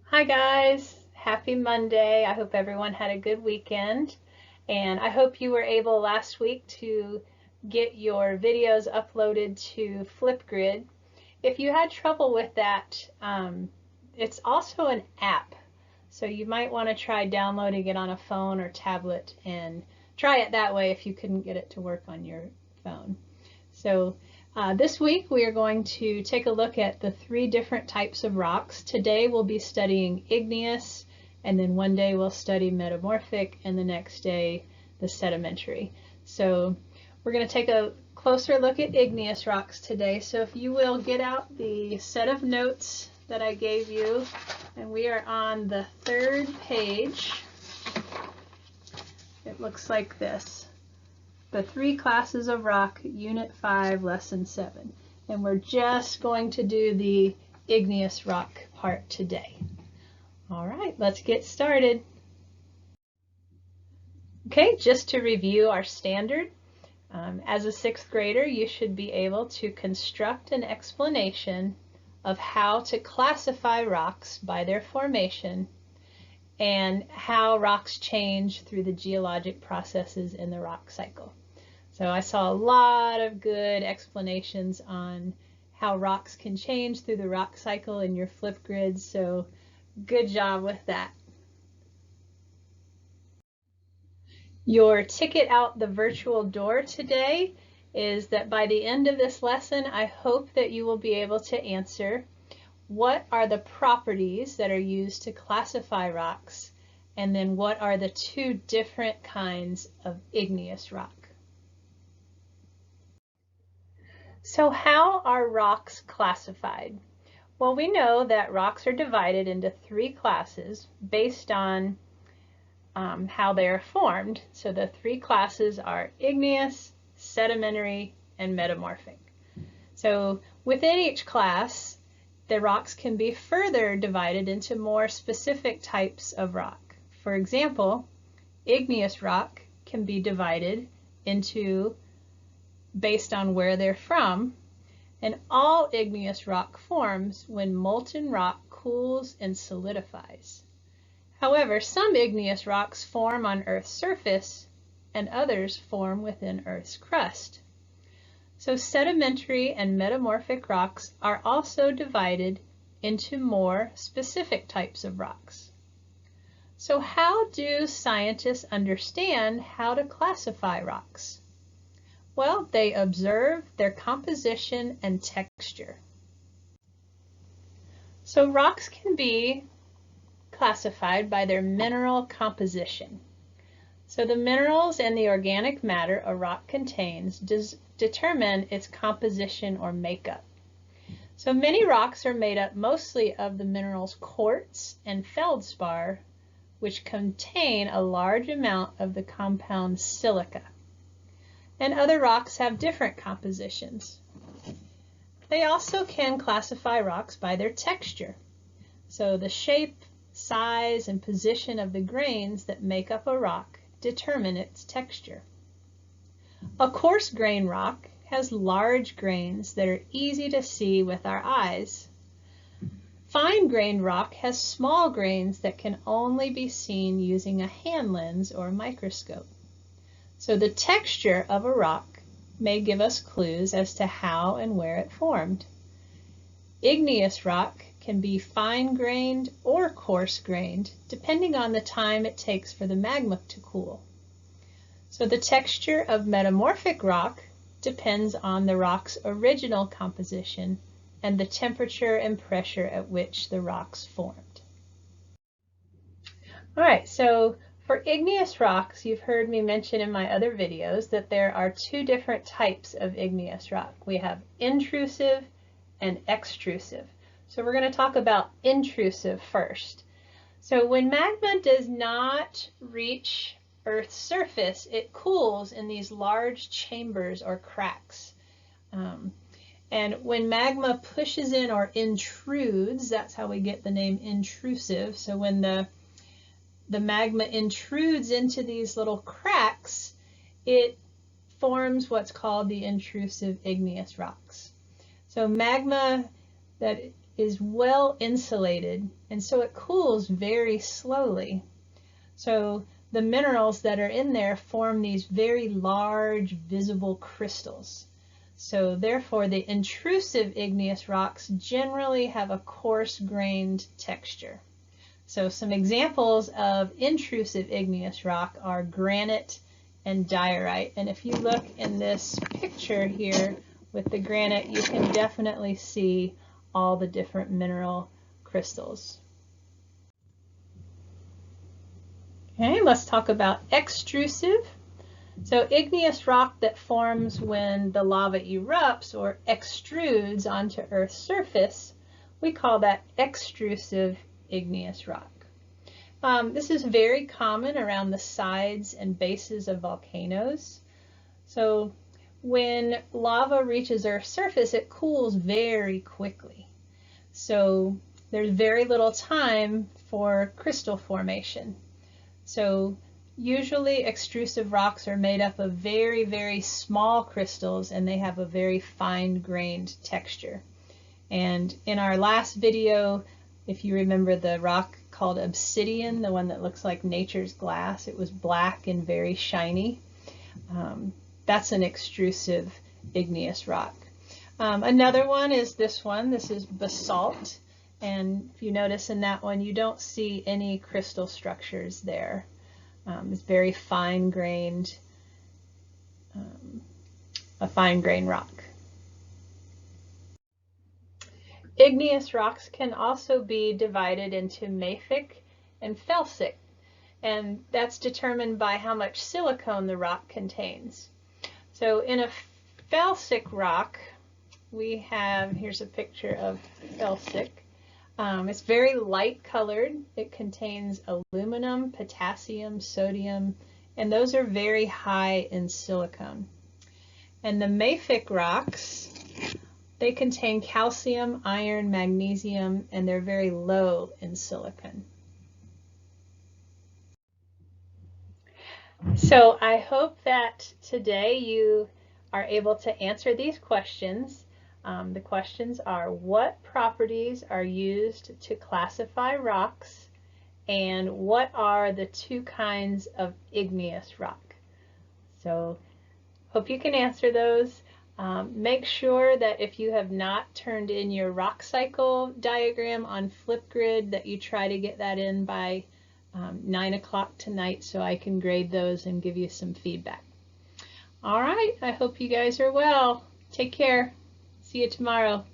Hi guys, happy Monday. I hope everyone had a good weekend, and I hope you were able last week to get your videos uploaded to Flipgrid. If you had trouble with that, it's also an app, so you might want to try downloading it on a phone or tablet and try it that way if you couldn't get it to work on your phone. So this week we are going to take a look at the 3 different types of rocks. Today we'll be studying igneous, and then one day we'll study metamorphic, and the next day the sedimentary. So we're going to take a closer look at igneous rocks today. So if you will get out the set of notes that I gave you, and we are on the 3rd page. It looks like this. The 3 classes of rock, Unit 5, Lesson 7. And we're just going to do the igneous rock part today. All right, let's get started. Okay, just to review our standard, as a 6th grader, you should be able to construct an explanation of how to classify rocks by their formation and how rocks change through the geologic processes in the rock cycle. So I saw a lot of good explanations on how rocks can change through the rock cycle in your Flipgrid, so good job with that. Your ticket out the virtual door today is that by the end of this lesson, I hope that you will be able to answer what are the properties that are used to classify rocks, and then what are the 2 different kinds of igneous rock. So how are rocks classified? Well, we know that rocks are divided into 3 classes based on how they are formed. So the 3 classes are igneous, sedimentary, and metamorphic. So within each class, the rocks can be further divided into more specific types of rock. For example, igneous rock can be divided into based on where they're from, and all igneous rock forms when molten rock cools and solidifies. However, some igneous rocks form on Earth's surface and others form within Earth's crust. So sedimentary and metamorphic rocks are also divided into more specific types of rocks. So how do scientists understand how to classify rocks? Well, they observe their composition and texture. So rocks can be classified by their mineral composition. So the minerals and the organic matter a rock contains determine its composition or makeup. So many rocks are made up mostly of the minerals quartz and feldspar, which contain a large amount of the compound silica. And other rocks have different compositions. They also can classify rocks by their texture. So the shape, size, and position of the grains that make up a rock determine its texture. A coarse grain rock has large grains that are easy to see with our eyes. Fine-grained rock has small grains that can only be seen using a hand lens or microscope. So the texture of a rock may give us clues as to how and where it formed. Igneous rock can be fine-grained or coarse-grained, depending on the time it takes for the magma to cool. So the texture of metamorphic rock depends on the rock's original composition and the temperature and pressure at which the rocks formed. All right, so for igneous rocks, you've heard me mention in my other videos that there are 2 different types of igneous rock. We have intrusive and extrusive. So we're going to talk about intrusive first. So when magma does not reach Earth's surface, it cools in these large chambers or cracks. And when magma pushes in or intrudes, that's how we get the name intrusive. So when the magma intrudes into these little cracks, it forms what's called the intrusive igneous rocks. So magma that is well insulated, and so it cools very slowly. So the minerals that are in there form these very large visible crystals. So therefore the intrusive igneous rocks generally have a coarse-grained texture. So some examples of intrusive igneous rock are granite and diorite. And if you look in this picture here with the granite, you can definitely see all the different mineral crystals. Okay, let's talk about extrusive. So igneous rock that forms when the lava erupts or extrudes onto Earth's surface, we call that extrusive igneous rock. This is very common around the sides and bases of volcanoes. So when lava reaches Earth's surface, it cools very quickly. So there's very little time for crystal formation. So usually extrusive rocks are made up of very, very small crystals, and they have a very fine-grained texture. And in our last video, if you remember the rock called obsidian, the one that looks like nature's glass, it was black and very shiny. That's an extrusive igneous rock. Another one is this one. This is basalt. And if you notice in that one, you don't see any crystal structures there. It's very fine-grained, a fine-grained rock. Igneous rocks can also be divided into mafic and felsic, and that's determined by how much silicone the rock contains. So in a felsic rock, we have, here's a picture of felsic. It's very light colored. It contains aluminum, potassium, sodium, and those are very high in silicone. And the mafic rocks, they contain calcium, iron, magnesium, and they're very low in silicon. So I hope that today you are able to answer these questions. The questions are, what properties are used to classify rocks, and what are the two kinds of igneous rock? So hope you can answer those. Make sure that if you have not turned in your rock cycle diagram on Flipgrid, that you try to get that in by 9 o'clock tonight so I can grade those and give you some feedback. All right, I hope you guys are well. Take care. See you tomorrow.